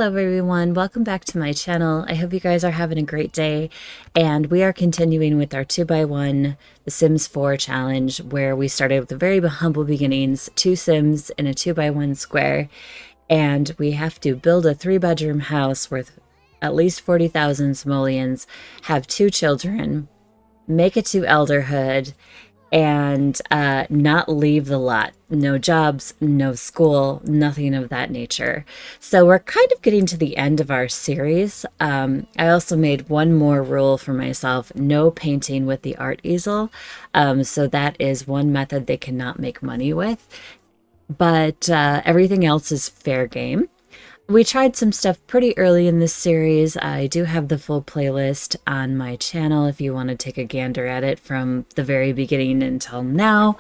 Hello everyone, welcome back to my channel. I hope you guys are having a great day, and we are continuing with our 2x1 The Sims 4 challenge, where we started with the very humble beginnings, 2 Sims in a 2x1 square, and we have to build a 3-bedroom house worth at least 40,000 simoleons, have 2 children, make it to elderhood, and not leave the lot. No jobs, no school, nothing of that nature. So we're kind of getting to the end of our series. I also made one more rule for myself: no painting with the art easel. So that is one method they cannot make money with. But everything else is fair game. We tried some stuff pretty early in this series. I do have the full playlist on my channel if you want to take a gander at it from the very beginning until now.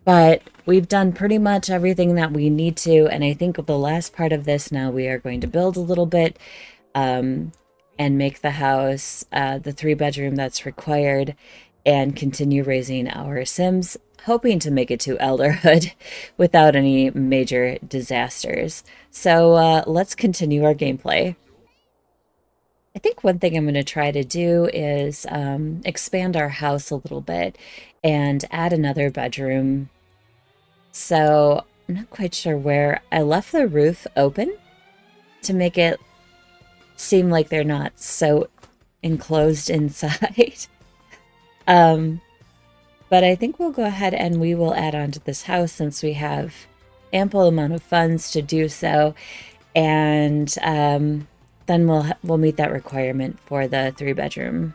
But we've done pretty much everything that we need to, and I think the last part of this now we are going to build a little bit and make the house the 3-bedroom that's required and continue raising our Sims, hoping to make it to elderhood without any major disasters. So let's continue our gameplay. I think one thing I'm going to try to do is expand our house a little bit and add another bedroom. So I'm not quite sure where. I left the roof open to make it seem like they're not so enclosed inside. But I think we'll go ahead and we will add on to this house since we have ample amount of funds to do so. And then we'll meet that requirement for the 3-bedroom.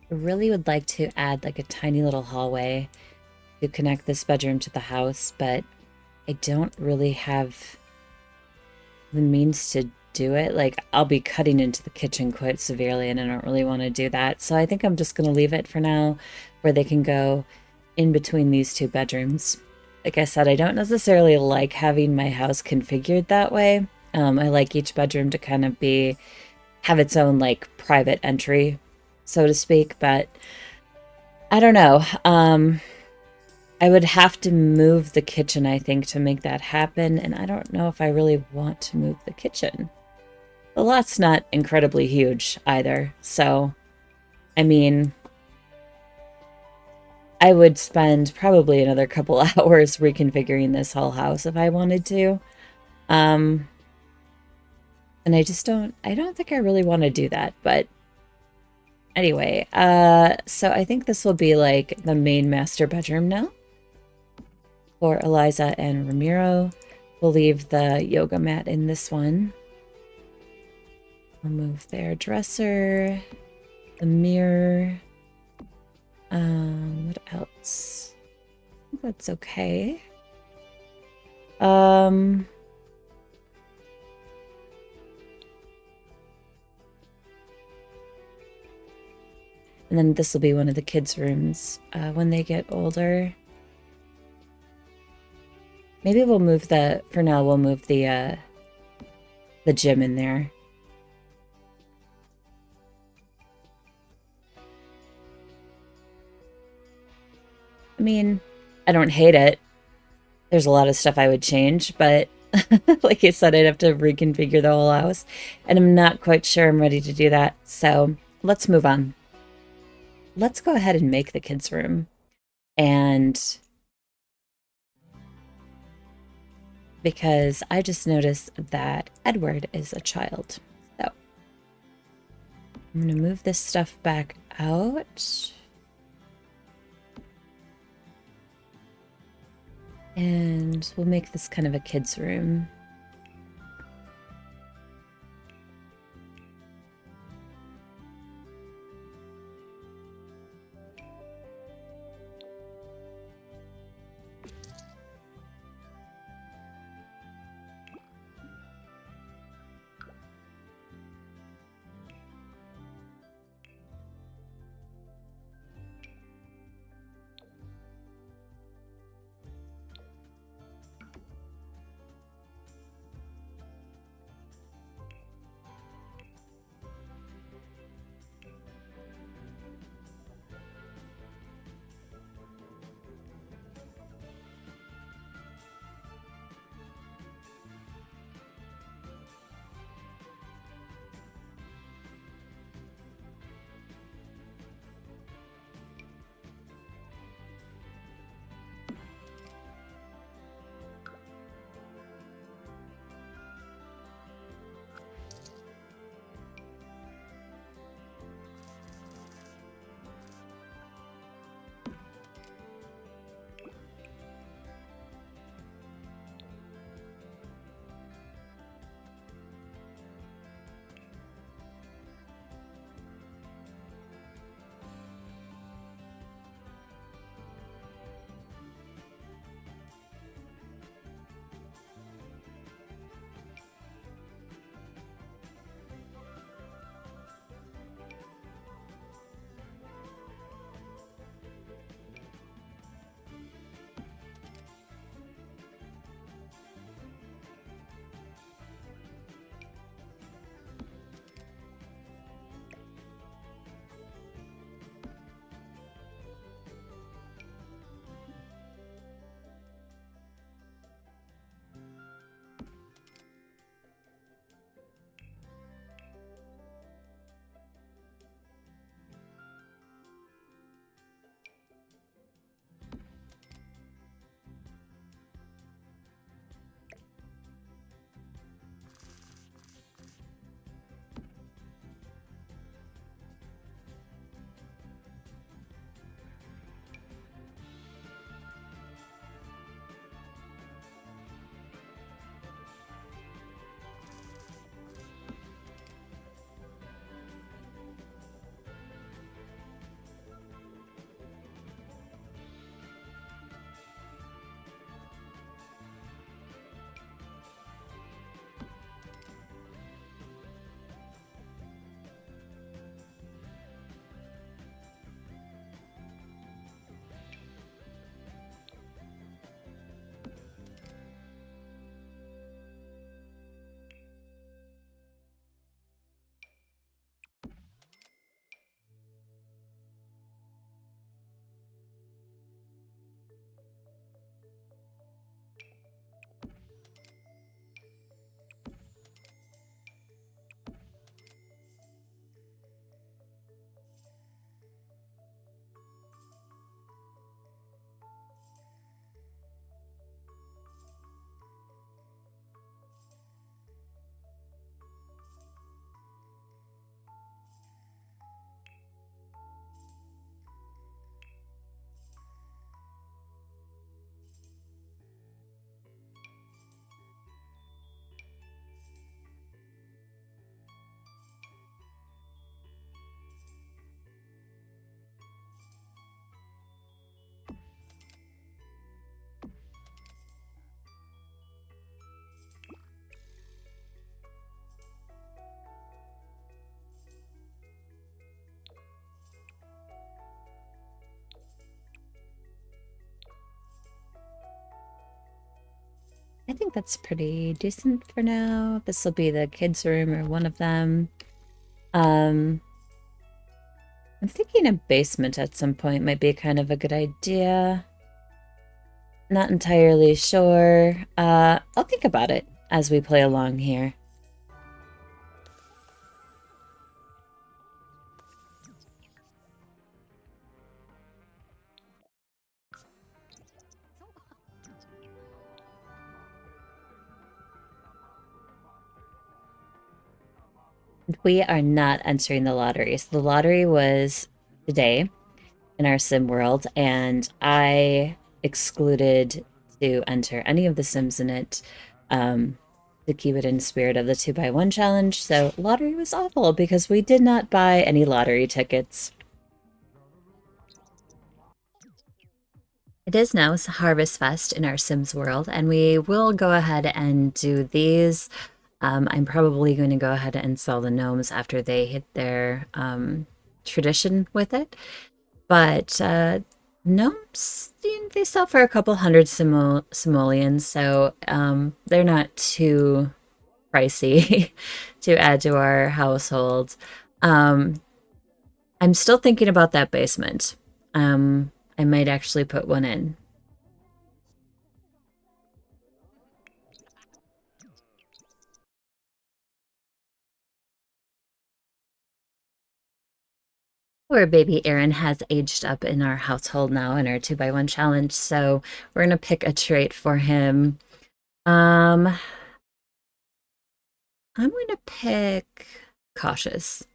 I really would like to add like a tiny little hallway to connect this bedroom to the house, but I don't really have the means to do it. Like, I'll be cutting into the kitchen quite severely, and I don't really want to do that. So I think I'm just going to leave it for now where they can go in between these two bedrooms. Like I said, I don't necessarily like having my house configured that way. I like each bedroom to kind of have its own like private entry, so to speak, but I don't know. I would have to move the kitchen, I think, to make that happen, and I don't know if I really want to move the kitchen. The lot's not incredibly huge either, so, I mean, I would spend probably another couple hours reconfiguring this whole house if I wanted to. And I don't think I really want to do that, but anyway, so I think this will be like the main master bedroom now for Eliza and Ramiro. We'll leave the yoga mat in this one. I'll move their dresser, the mirror. What else? I think that's okay. And then this will be one of the kids' rooms when they get older. Maybe we'll move for now we'll move the gym in there. I mean, I don't hate it. There's a lot of stuff I would change, but like I said, I'd have to reconfigure the whole house, and I'm not quite sure I'm ready to do that. So let's move on. Let's go ahead and make the kids' room. And because I just noticed that Edward is a child. So I'm going to move this stuff back out. And we'll make this kind of a kid's room. think that's pretty decent for now. This will be the kids' room or one of them. I'm thinking a basement at some point might be kind of a good idea. Not entirely sure. I'll think about it as we play along here. We are not entering the lottery. So the lottery was today in our sim world, and I excluded to enter any of the sims in it to keep it in spirit of the 2x1 challenge. So lottery was awful because we did not buy any lottery tickets. It is now Harvest Fest in our Sims world, and we will go ahead and do these. I'm probably going to go ahead and sell the gnomes after they hit their tradition with it. But gnomes, they sell for a couple hundred simoleons, so they're not too pricey to add to our household. I'm still thinking about that basement. I might actually put one in. Poor baby Aaron has aged up in our household now in our 2x1 challenge, so we're gonna pick a trait for him. I'm gonna pick cautious.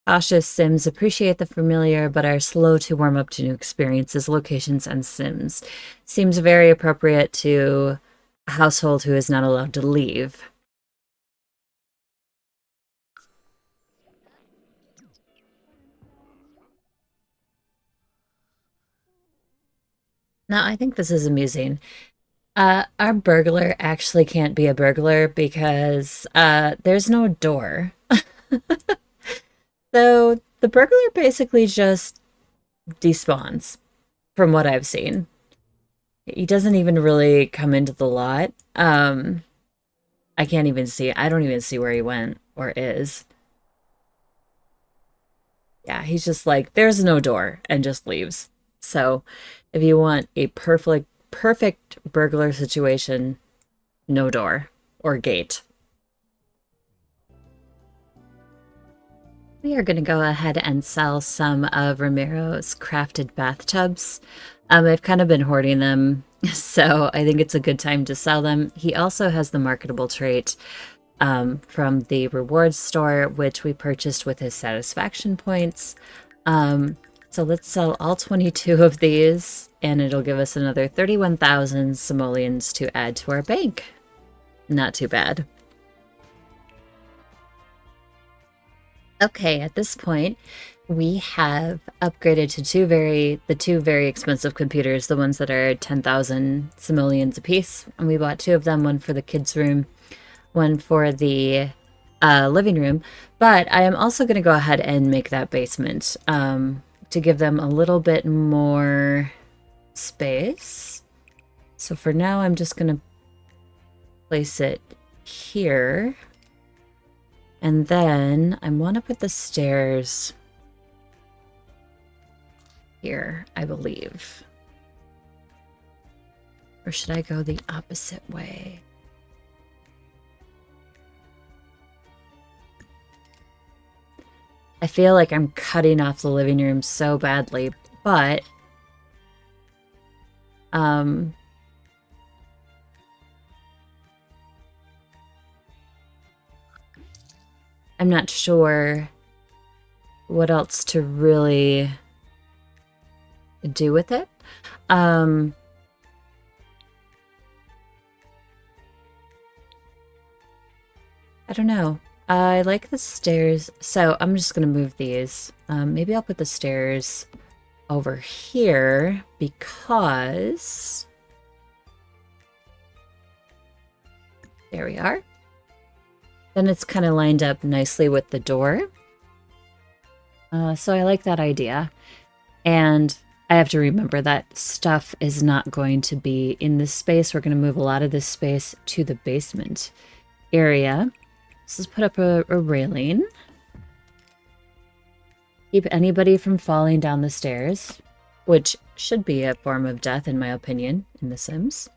Cautious Sims appreciate the familiar but are slow to warm up to new experiences, locations, and Sims. Seems very appropriate to a household who is not allowed to leave. Now, I think this is amusing. Our burglar actually can't be a burglar because there's no door. So the burglar basically just despawns, from what I've seen. He doesn't even really come into the lot. I can't even see. I don't even see where he went or is. Yeah, he's just like, there's no door and just leaves. So if you want a perfect burglar situation, no door or gate. We are going to go ahead and sell some of Ramiro's crafted bathtubs. I've kind of been hoarding them, so I think it's a good time to sell them. He also has the marketable trait from the rewards store, which we purchased with his satisfaction points. So let's sell all 22 of these, and it'll give us another 31,000 simoleons to add to our bank. Not too bad. Okay, at this point, we have upgraded to the two very expensive computers, the ones that are 10,000 simoleons apiece. And we bought two of them, one for the kids' room, one for the living room. But I am also going to go ahead and make that basement to give them a little bit more space. So for now, I'm just going to place it here. And then I want to put the stairs here, I believe. Or should I go the opposite way? I feel like I'm cutting off the living room so badly, but I'm not sure what else to really do with it. I don't know. I like the stairs, so I'm just going to move these. Maybe I'll put the stairs over here because... There we are. Then it's kind of lined up nicely with the door. So I like that idea. And I have to remember that stuff is not going to be in this space. We're going to move a lot of this space to the basement area. So let's put up a railing. Keep anybody from falling down the stairs, which should be a form of death, in my opinion, in The Sims.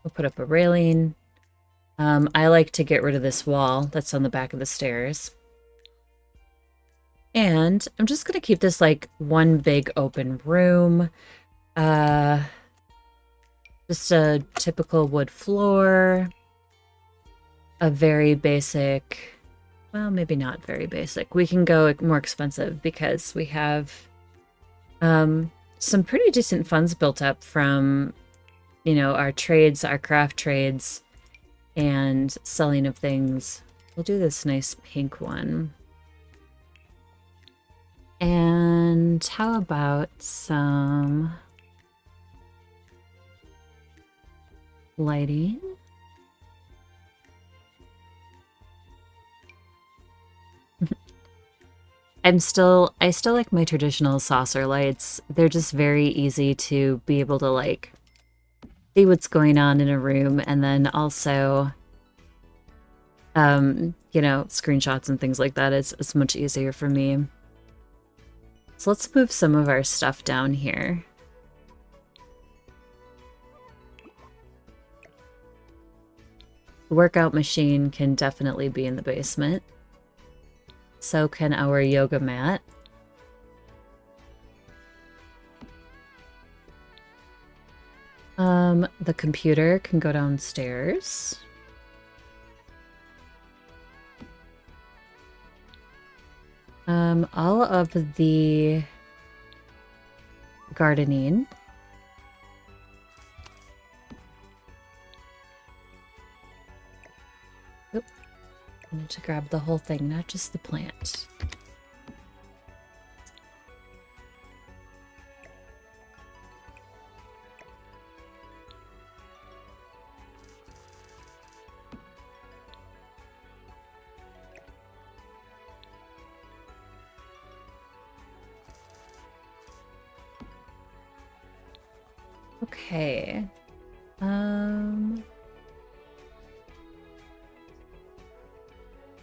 We'll put up a railing. I like to get rid of this wall that's on the back of the stairs. And I'm just going to keep this like one big open room. Just a typical wood floor. A very basic, well, maybe not very basic. We can go more expensive because we have some pretty decent funds built up from, you know, our trades, our craft trades, and selling of things. We'll do this nice pink one. And how about some lighting? I still like my traditional saucer lights. They're just very easy to be able to like see what's going on in a room, and then also you know, screenshots and things like that is much easier for me. So let's move some of our stuff down here. The workout machine can definitely be in the basement. So can our yoga mat. The computer can go downstairs. All of the gardening. Oop. I need to grab the whole thing, not just the plant. Okay. I'm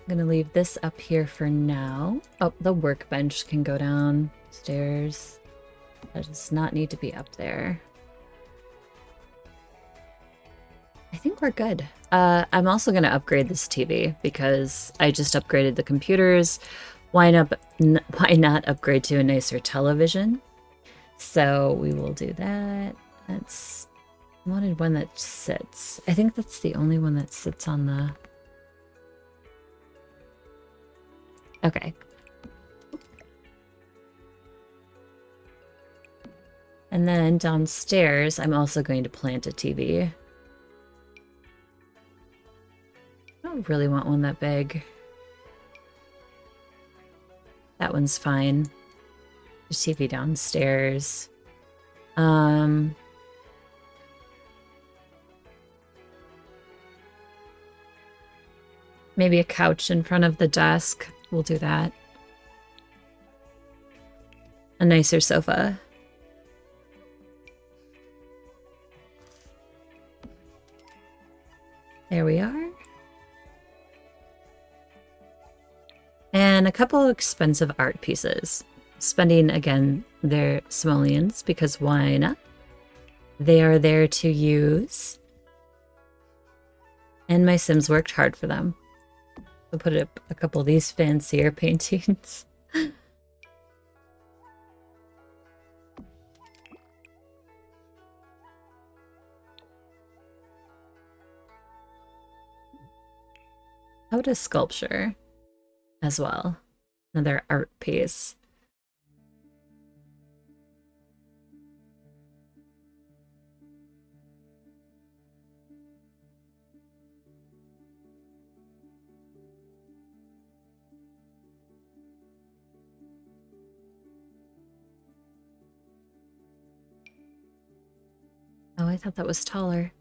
gonna leave this up here for now. Oh, the workbench can go downstairs. That does not need to be up there. I think we're good. I'm also gonna upgrade this TV because I just upgraded the computers. Why not upgrade to a nicer television? So we will do that. I wanted one that sits. I think that's the only one that sits on the... Okay. And then downstairs, I'm also going to plant a TV. I don't really want one that big. That one's fine. There's TV downstairs. Maybe a couch in front of the desk. We'll do that. A nicer sofa. There we are. And a couple expensive art pieces. Spending, again, their simoleons, because why not? They are there to use. And my Sims worked hard for them. I'll put up a couple of these fancier paintings. How about a sculpture as well? Another art piece. Oh, I thought that was taller.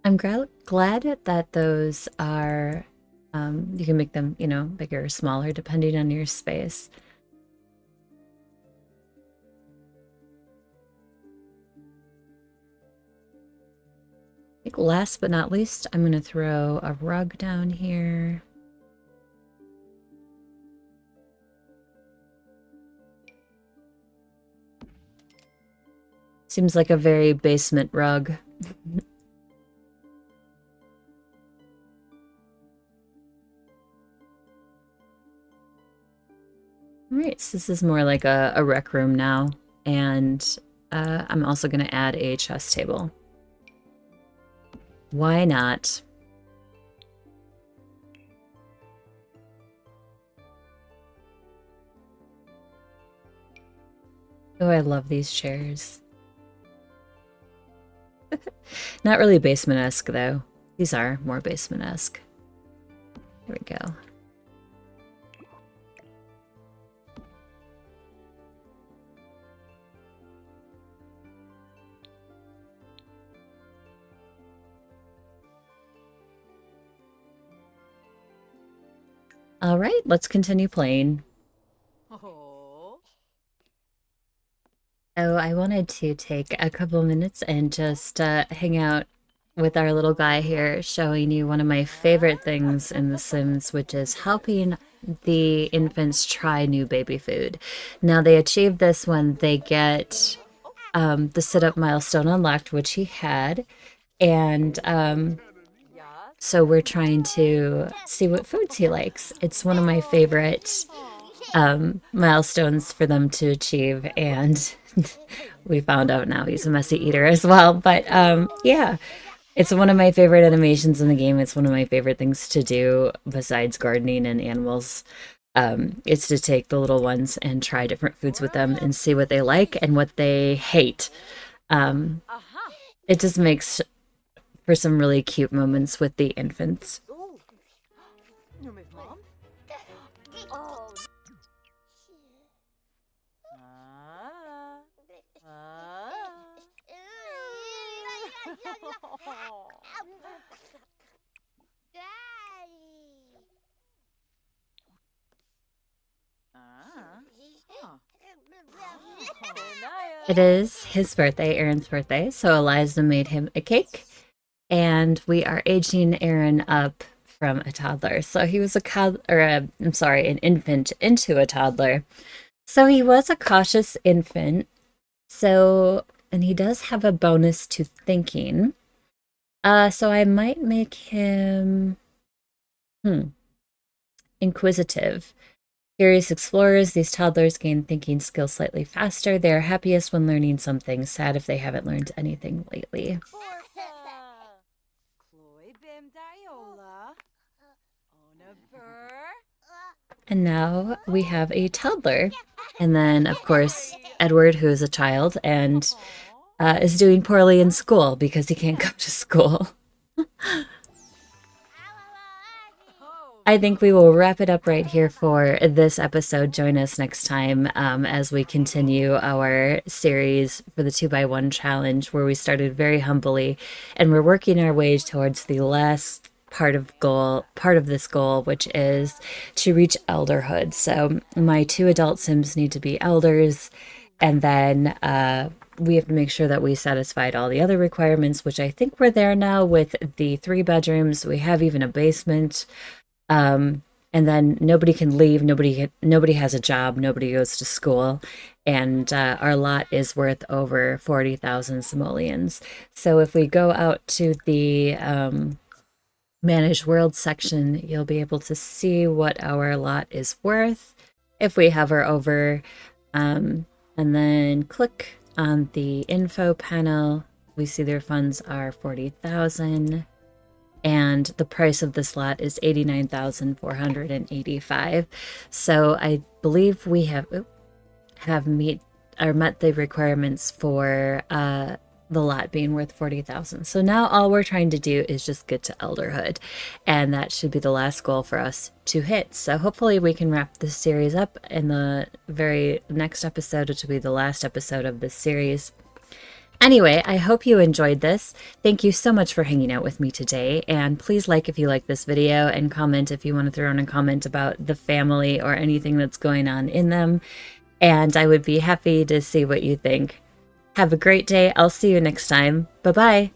I'm glad that those are, you can make them, bigger or smaller depending on your space. Last but not least, I'm going to throw a rug down here. Seems like a very basement rug. Alright, so this is more like a rec room now. And I'm also going to add a chess table. Why not? Oh, I love these chairs. Not really basement-esque, though. These are more basement-esque. There we go. All right, let's continue playing. Oh, I wanted to take a couple minutes and just hang out with our little guy here, showing you one of my favorite things in The Sims, which is helping the infants try new baby food. Now, they achieve this when they get the sit-up milestone unlocked, which he had, and so we're trying to see what foods he likes. It's one of my favorite milestones for them to achieve, and we found out now he's a messy eater as well. But yeah, it's one of my favorite animations in the game. It's one of my favorite things to do besides gardening and animals. It's to take the little ones and try different foods with them and see what they like and what they hate. It just makes for some really cute moments with the infants. It is his birthday, Aaron's birthday, so Eliza made him a cake, and we are aging Aaron up from a toddler. So he was an infant into a toddler. So he was a cautious infant. And he does have a bonus to thinking. So I might make him inquisitive. Curious explorers, these toddlers gain thinking skills slightly faster. They are happiest when learning something, sad if they haven't learned anything lately. And now we have a toddler. And then, of course, Edward, who is a child and is doing poorly in school because he can't come to school. I think we will wrap it up right here for this episode. Join us next time as we continue our series for the 2x1 challenge, where we started very humbly and we're working our way towards the last part of this goal, which is to reach elderhood. So my 2 adult Sims need to be elders, and then we have to make sure that we satisfied all the other requirements, which I think we're there now with the 3 bedrooms. We have even a basement. And then nobody can leave, nobody has a job, nobody goes to school, and our lot is worth over 40,000 simoleons. So if we go out to the Manage World section, you'll be able to see what our lot is worth if we hover over, and then click on the info panel. We see their funds are 40,000. And the price of this lot is 89,485. So I believe we have met the requirements for the lot being worth 40,000. So now all we're trying to do is just get to elderhood, and that should be the last goal for us to hit. So hopefully we can wrap this series up in the very next episode, which will be the last episode of this series. Anyway, I hope you enjoyed this. Thank you so much for hanging out with me today. And please like if you like this video and comment if you want to throw in a comment about the family or anything that's going on in them. And I would be happy to see what you think. Have a great day. I'll see you next time. Bye-bye.